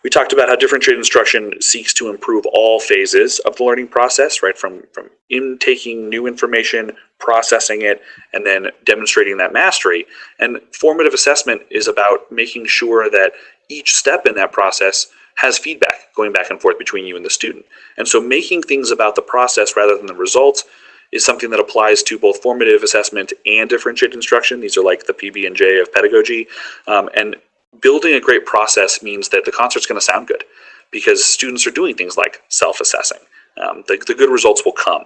Speaker 1: We talked about how differentiated instruction seeks to improve all phases of the learning process, right? From intaking new information, processing it, and then demonstrating that mastery. And formative assessment is about making sure that each step in that process has feedback going back and forth between you and the student. And so making things about the process rather than the results is something that applies to both formative assessment and differentiated instruction. These are like the PB&J of pedagogy. And building a great process means that the concert's going to sound good because students are doing things like self-assessing. The good results will come.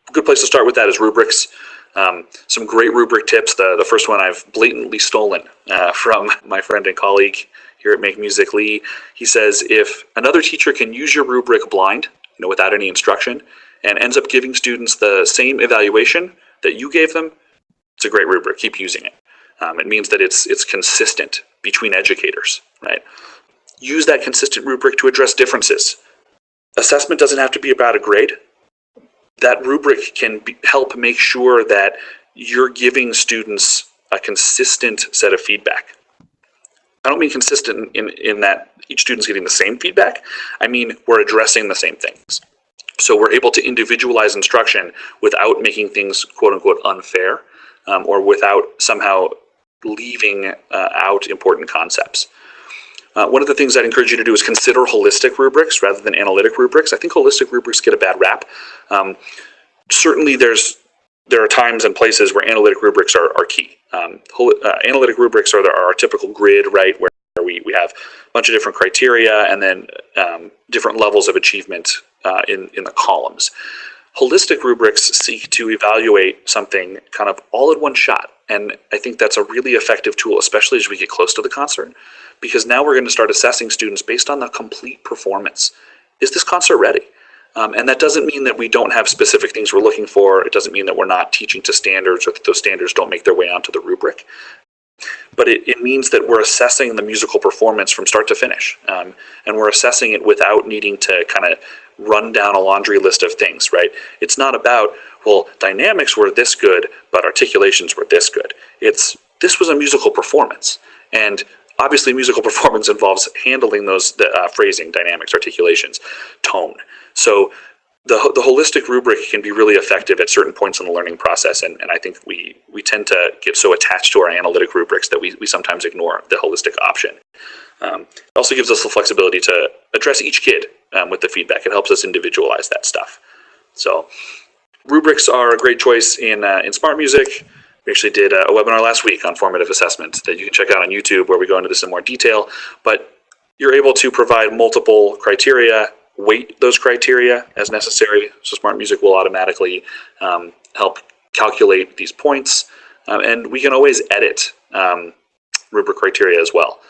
Speaker 1: A good place to start with that is rubrics. Some great rubric tips. The first one I've blatantly stolen from my friend and colleague here at Make Music, Lee. He says, if another teacher can use your rubric blind, without any instruction, and ends up giving students the same evaluation that you gave them, it's a great rubric. Keep using it. It means that it's consistent between educators, right? Use that consistent rubric to address differences. Assessment doesn't have to be about a grade. That rubric can help make sure that you're giving students a consistent set of feedback. I don't mean consistent in that each student's getting the same feedback. I mean, we're addressing the same things. So we're able to individualize instruction without making things, quote unquote, unfair, or without somehow leaving out important concepts. One of the things I'd encourage you to do is consider holistic rubrics rather than analytic rubrics. I think holistic rubrics get a bad rap. Certainly there are times and places where analytic rubrics are key. Analytic rubrics are our typical grid, right, where we have a bunch of different criteria and then different levels of achievement in the columns. Holistic rubrics seek to evaluate something kind of all in one shot. And I think that's a really effective tool, especially as we get close to the concert, because now we're going to start assessing students based on the complete performance. Is this concert ready? And that doesn't mean that we don't have specific things we're looking for. It doesn't mean that we're not teaching to standards or that those standards don't make their way onto the rubric. But it means that we're assessing the musical performance from start to finish. And we're assessing it without needing to kind of run down a laundry list of things, right? It's not about, well, dynamics were this good, but articulations were this good. This was a musical performance. And obviously musical performance involves handling those phrasing, dynamics, articulations, tone. So the holistic rubric can be really effective at certain points in the learning process, and I think we tend to get so attached to our analytic rubrics that we sometimes ignore the holistic option. It also gives us the flexibility to address each kid with the feedback. It helps us individualize that stuff. So rubrics are a great choice in SmartMusic. We actually did a webinar last week on formative assessment that you can check out on YouTube where we go into this in more detail, but you're able to provide multiple criteria, weight those criteria as necessary. So SmartMusic will automatically help calculate these points, and we can always edit rubric criteria as well.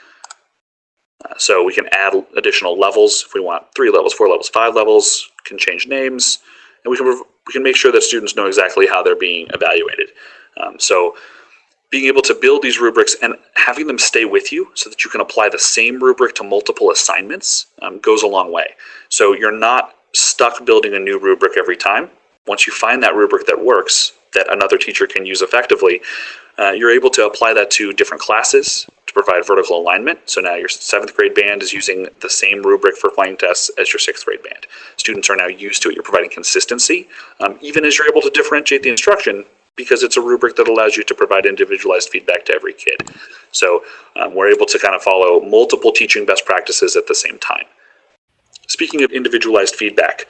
Speaker 1: So we can add additional levels if we want 3 levels, 4 levels, 5 levels, can change names, and we can make sure that students know exactly how they're being evaluated. So being able to build these rubrics and having them stay with you so that you can apply the same rubric to multiple assignments goes a long way. So you're not stuck building a new rubric every time. Once you find that rubric that works, that another teacher can use effectively, you're able to apply that to different classes to provide vertical alignment. So now your 7th grade band is using the same rubric for flying tests as your 6th grade band. Students are now used to it. You're providing consistency, even as you're able to differentiate the instruction, because it's a rubric that allows you to provide individualized feedback to every kid. So we're able to kind of follow multiple teaching best practices at the same time. Speaking of individualized feedback,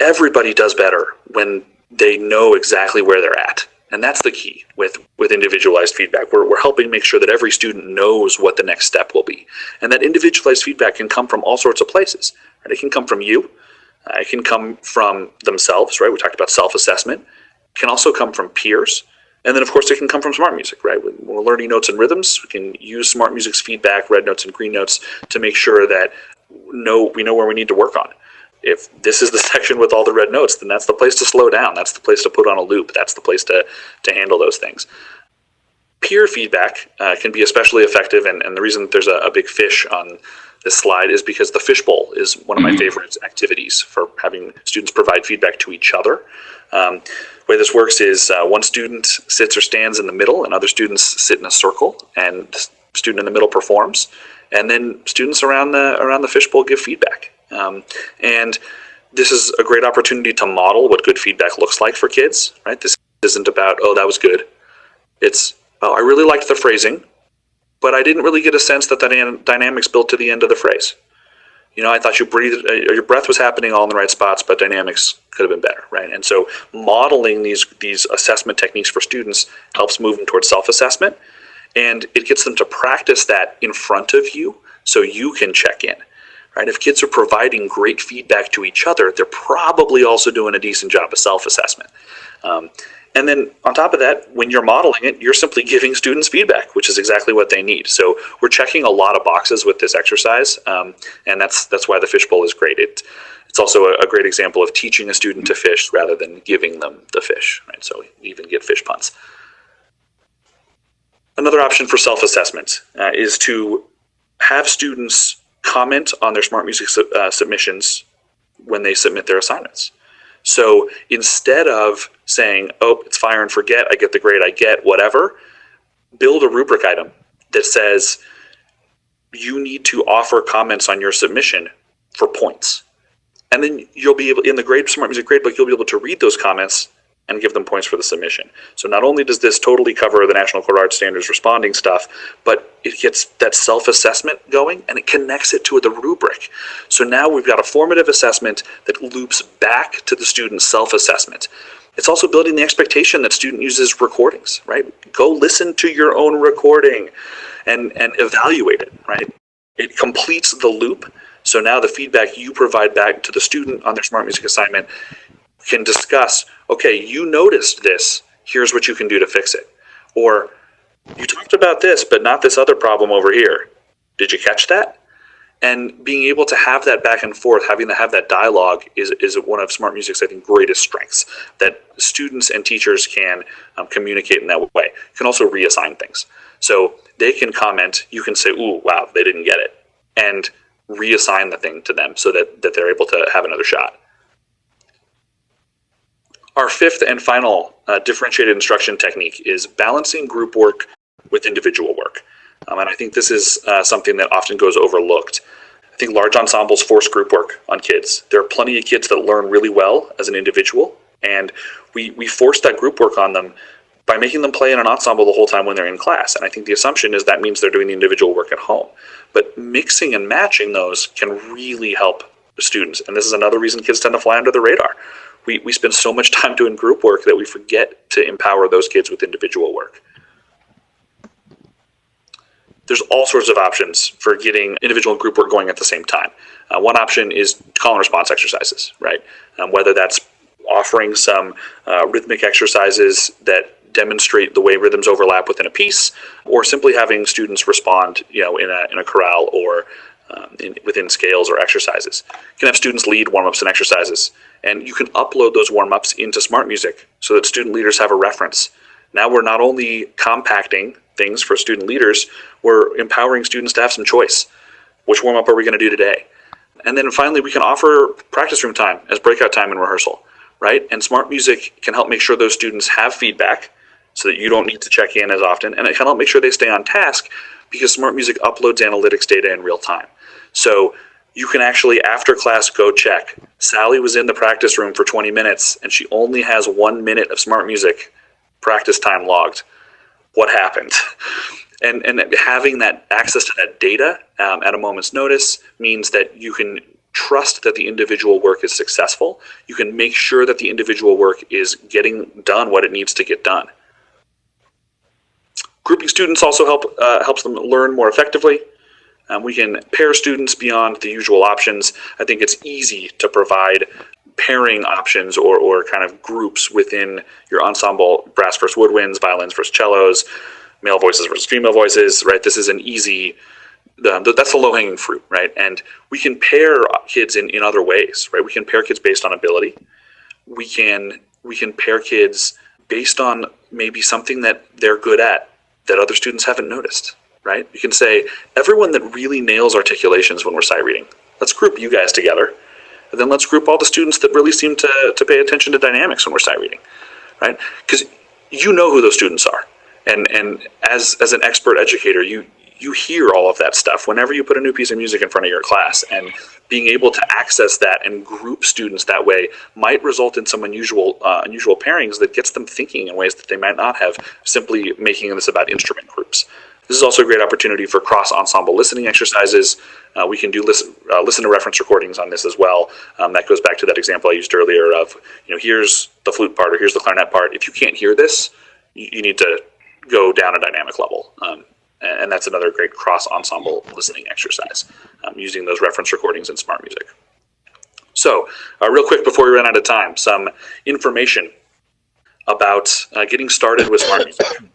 Speaker 1: everybody does better when they know exactly where they're at. And that's the key with individualized feedback. We're helping make sure that every student knows what the next step will be. And that individualized feedback can come from all sorts of places. Right? It can come from you. It can come from themselves, right? We talked about self-assessment. Can also come from peers, and then of course it can come from SmartMusic, right? When we're learning notes and rhythms, we can use SmartMusic's feedback, red notes and green notes, to make sure that we know where we need to work on. If this is the section with all the red notes, then that's the place to slow down. That's the place to put on a loop. That's the place to handle those things. Peer feedback can be especially effective, and the reason that there's a big fish on this slide is because the Fishbowl is one of my favorite activities for having students provide feedback to each other. The way this works is one student sits or stands in the middle, and other students sit in a circle, and the student in the middle performs, and then students around the fishbowl give feedback. And this is a great opportunity to model what good feedback looks like for kids, right? This isn't about, oh, that was good. It's, oh, I really liked the phrasing, but I didn't really get a sense that the dynamics built to the end of the phrase. I thought your breath was happening all in the right spots, but dynamics could have been better, right? And so modeling these assessment techniques for students helps move them towards self-assessment, and it gets them to practice that in front of you so you can check in, right? If kids are providing great feedback to each other, they're probably also doing a decent job of self-assessment. And then on top of that, when you're modeling it, you're simply giving students feedback, which is exactly what they need. So we're checking a lot of boxes with this exercise, and that's why the fishbowl is great. It's also a great example of teaching a student to fish rather than giving them the fish, right? So you even get fish puns. Another option for self-assessment is to have students comment on their SmartMusic submissions when they submit their assignments. So instead of saying, oh, it's fire and forget, I get the grade I get, whatever, build a rubric item that says you need to offer comments on your submission for points. And then you'll be able, in the SmartMusic gradebook, you'll be able to read those comments and give them points for the submission. So not only does this totally cover the National Core Art Standards responding stuff, but it gets that self-assessment going and it connects it to the rubric. So now we've got a formative assessment that loops back to the student's self-assessment. It's also building the expectation that student uses recordings, right? Go listen to your own recording and evaluate it, right? It completes the loop. So now the feedback you provide back to the student on their SmartMusic assignment can discuss, okay, you noticed this, here's what you can do to fix it. Or, you talked about this, but not this other problem over here. Did you catch that? And being able to have that back and forth, having to have that dialogue is one of SmartMusic's, I think, greatest strengths, that students and teachers can communicate in that way. You can also reassign things. So they can comment, you can say, ooh, wow, they didn't get it, and reassign the thing to them so that they're able to have another shot. Our fifth and final differentiated instruction technique is balancing group work with individual work. And I think this is something that often goes overlooked. I think large ensembles force group work on kids. There are plenty of kids that learn really well as an individual, and we force that group work on them by making them play in an ensemble the whole time when they're in class. And I think the assumption is that means they're doing the individual work at home. But mixing and matching those can really help students. And this is another reason kids tend to fly under the radar. We spend so much time doing group work that we forget to empower those kids with individual work. There's all sorts of options for getting individual and group work going at the same time. One option is call and response exercises, right? Whether that's offering some rhythmic exercises that demonstrate the way rhythms overlap within a piece, or simply having students respond, in a chorale or within scales or exercises. You can have students lead warm-ups and exercises, and you can upload those warm-ups into SmartMusic so that student leaders have a reference. Now we're not only compacting things for student leaders, we're empowering students to have some choice. Which warm-up are we going to do today? And then finally, we can offer practice room time as breakout time in rehearsal, right? And SmartMusic can help make sure those students have feedback so that you don't need to check in as often, and it can help make sure they stay on task because SmartMusic uploads analytics data in real time. So you can actually, after class, go check. Sally was in the practice room for 20 minutes, and she only has 1 minute of SmartMusic practice time logged. What happened? And having that access to that data at a moment's notice means that you can trust that the individual work is successful. You can make sure that the individual work is getting done what it needs to get done. Grouping students also helps them learn more effectively. We can pair students beyond the usual options. I think it's easy to provide pairing options or kind of groups within your ensemble: brass versus woodwinds, violins versus cellos, male voices versus female voices, right? This is an easy, that's the low-hanging fruit, right? And we can pair kids in other ways, right? We can pair kids based on ability. We can pair kids based on maybe something that they're good at that other students haven't noticed, right? You can say, everyone that really nails articulations when we're sight reading, let's group you guys together. And then let's group all the students that really seem to pay attention to dynamics when we're sight reading, right? Because you know who those students are. And as an expert educator, you hear all of that stuff whenever you put a new piece of music in front of your class. And being able to access that and group students that way might result in some unusual pairings that gets them thinking in ways that they might not have, simply making this about instrument groups. This is also a great opportunity for cross-ensemble listening exercises. We can do listen to reference recordings on this as well. That goes back to that example I used earlier of, here's the flute part or here's the clarinet part. If you can't hear this, you need to go down a dynamic level. And that's another great cross-ensemble listening exercise. using those reference recordings in SmartMusic. So real quick before we run out of time, some information about getting started with SmartMusic.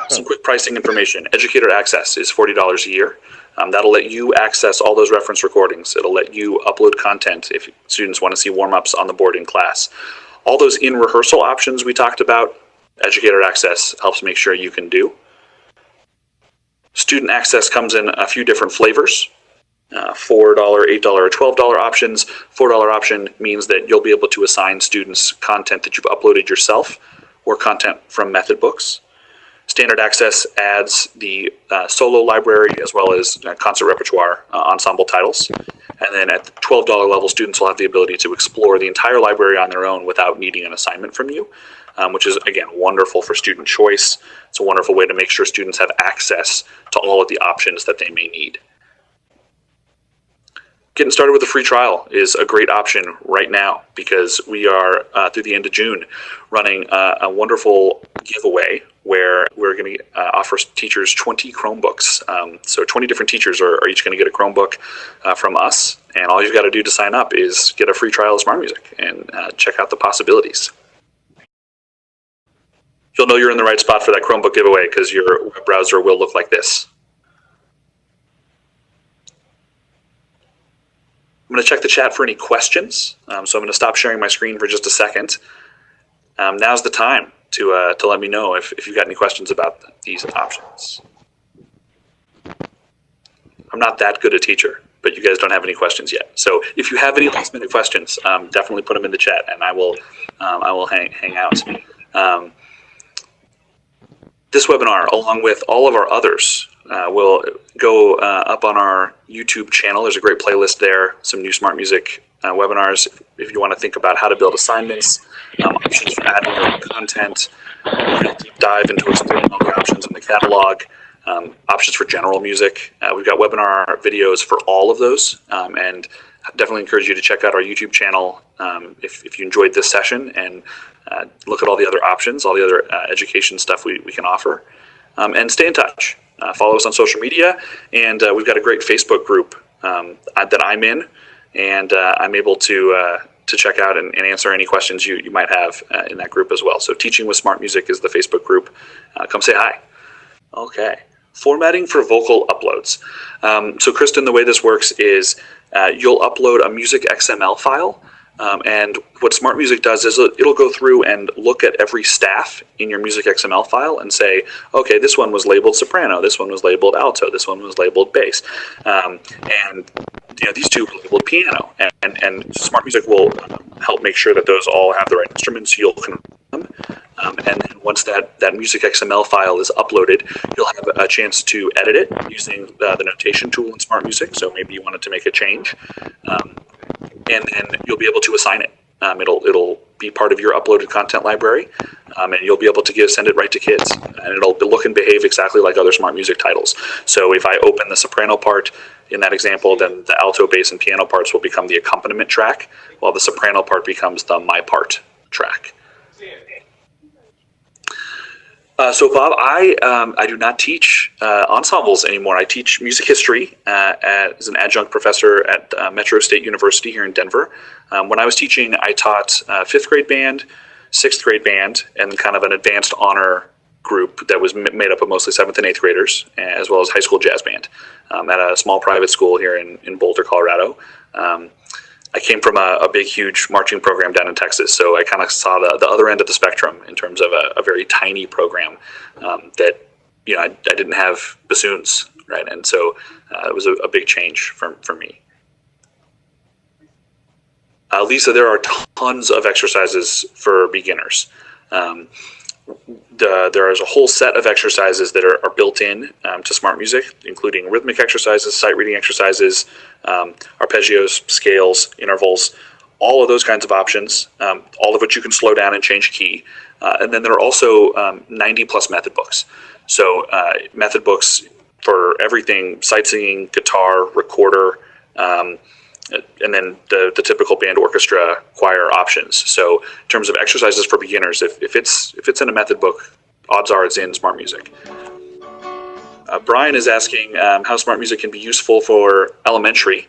Speaker 1: Some quick pricing information. Educator access is $40 a year. That'll let you access all those reference recordings. It'll let you upload content if students want to see warm-ups on the board in class. All those in-rehearsal options we talked about, Educator access helps make sure you can do. Student access comes in a few different flavors. $4, $8, or $12 options. $4 option means that you'll be able to assign students content that you've uploaded yourself or content from method books. Standard access adds the solo library as well as concert repertoire ensemble titles. And then at the $12 level, students will have the ability to explore the entire library on their own without needing an assignment from you, which is, again, wonderful for student choice. It's a wonderful way to make sure students have access to all of the options that they may need. Getting started with a free trial is a great option right now because we are, through the end of June, running a wonderful giveaway where we're going to offer teachers 20 Chromebooks. So 20 different teachers are each going to get a Chromebook from us, and all you've got to do to sign up is get a free trial of SmartMusic and check out the possibilities. You'll know you're in the right spot for that Chromebook giveaway because your web browser will look like this. I'm going to check the chat for any questions, so I'm going to stop sharing my screen for just a second. Now's the time to let me know if you've got any questions about these options. I'm not that good a teacher, but you guys don't have any questions yet. So if you have any last minute questions, definitely put them in the chat, and I will hang out. This webinar, along with all of our others, will go up on our YouTube channel. There's a great playlist there, some new SmartMusic webinars if you want to think about how to build assignments, options for adding your own content, deep dive into exploring all the options in the catalog, options for general music. We've got webinar videos for all of those, and I definitely encourage you to check out our YouTube channel if you enjoyed this session, and look at all the other options, all the other education stuff we can offer, and stay in touch. Follow us on social media, and we've got a great Facebook group that I'm in, and I'm able to check out and answer any questions you might have in that group as well. So Teaching with SmartMusic is the Facebook group. Come say hi. Okay. Formatting for vocal uploads. So Kristen, the way this works is you'll upload a music XML file, and what SmartMusic does is it'll go through and look at every staff in your music XML file and say, okay, this one was labeled soprano, this one was labeled alto, this one was labeled bass, and these two were labeled piano. And SmartMusic will help make sure that those all have the right instruments. You'll confirm them, and then once that music XML file is uploaded, you'll have a chance to edit it using the notation tool in SmartMusic. So maybe you wanted to make a change. And then you'll be able to assign it. It'll be part of your uploaded content library, and you'll be able to send it right to kids. And it'll look and behave exactly like other SmartMusic titles. So if I open the soprano part in that example, then the alto, bass, and piano parts will become the accompaniment track, while the soprano part becomes the my part track. So Bob, I do not teach ensembles anymore. I teach music history as an adjunct professor at Metro State University here in Denver. When I was teaching, I taught 5th grade band, 6th grade band, and kind of an advanced honor group that was made up of mostly 7th and 8th graders, as well as high school jazz band at a small private school here in Boulder, Colorado. I came from a big, huge marching program down in Texas, so I kind of saw the other end of the spectrum in terms of a very tiny program that, I didn't have bassoons, right? And so it was a big change for me. Lisa, there are tons of exercises for beginners. There is a whole set of exercises that are built in to SmartMusic, including rhythmic exercises, sight reading exercises, arpeggios, scales, intervals, all of those kinds of options, all of which you can slow down and change key. And then there are also 90 plus method books. So method books for everything: sight singing, guitar, recorder, and then the typical band, orchestra, choir options. So in terms of exercises for beginners, if it's in a method book, odds are it's in SmartMusic. Brian is asking how SmartMusic can be useful for elementary.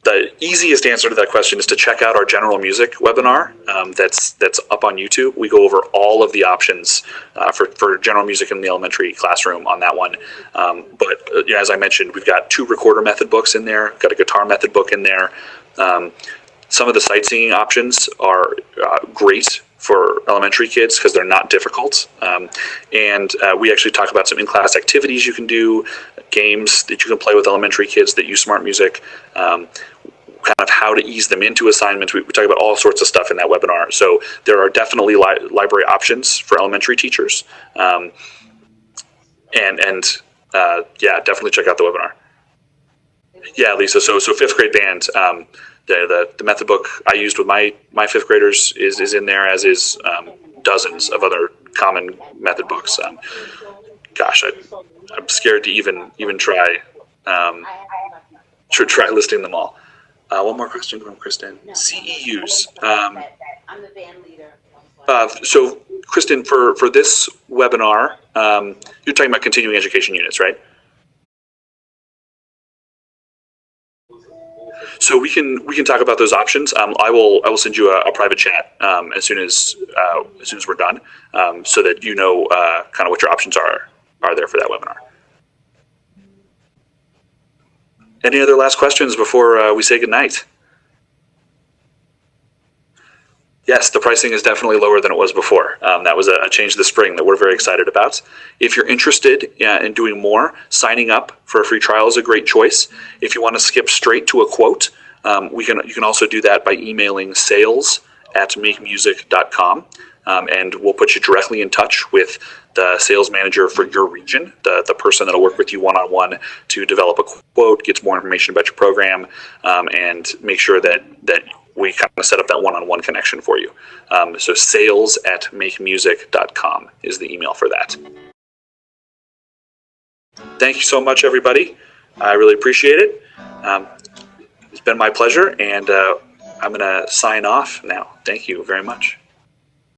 Speaker 1: The easiest answer to that question is to check out our general music webinar that's up on YouTube. We go over all of the options for general music in the elementary classroom on that one. But as I mentioned, we've got 2 recorder method books in there, got a guitar method book in there. Some of the sight singing options are great for elementary kids because they're not difficult. And we actually talk about some in-class activities you can do, games that you can play with elementary kids that use SmartMusic, kind of how to ease them into assignments. We talk about all sorts of stuff in that webinar. So there are definitely library options for elementary teachers. Yeah, definitely check out the webinar. Yeah, Lisa, so 5th grade band, the method book I used with my 5th graders is in there, as is dozens of other common method books. Gosh, I'm scared to even try listing them all. One more question from Kristen. CEUs. I'm the band leader. So, Kristen, for this webinar, you're talking about continuing education units, right? So we can talk about those options. I will send you a private chat as soon as we're done, so that you know kind of what your options are there for that webinar. Any other last questions before we say goodnight? Yes, the pricing is definitely lower than it was before. That was a change this spring that we're very excited about. If you're interested in doing more, signing up for a free trial is a great choice. If you want to skip straight to a quote, you can also do that by emailing sales@makemusic.com, and we'll put you directly in touch with the sales manager for your region, the person that'll work with you one-on-one to develop a quote, get more information about your program, and make sure that we kind of set up that one-on-one connection for you. So sales@makemusic.com is the email for that. Thank you so much, everybody. I really appreciate it. It's been my pleasure, and I'm going to sign off now. Thank you very much.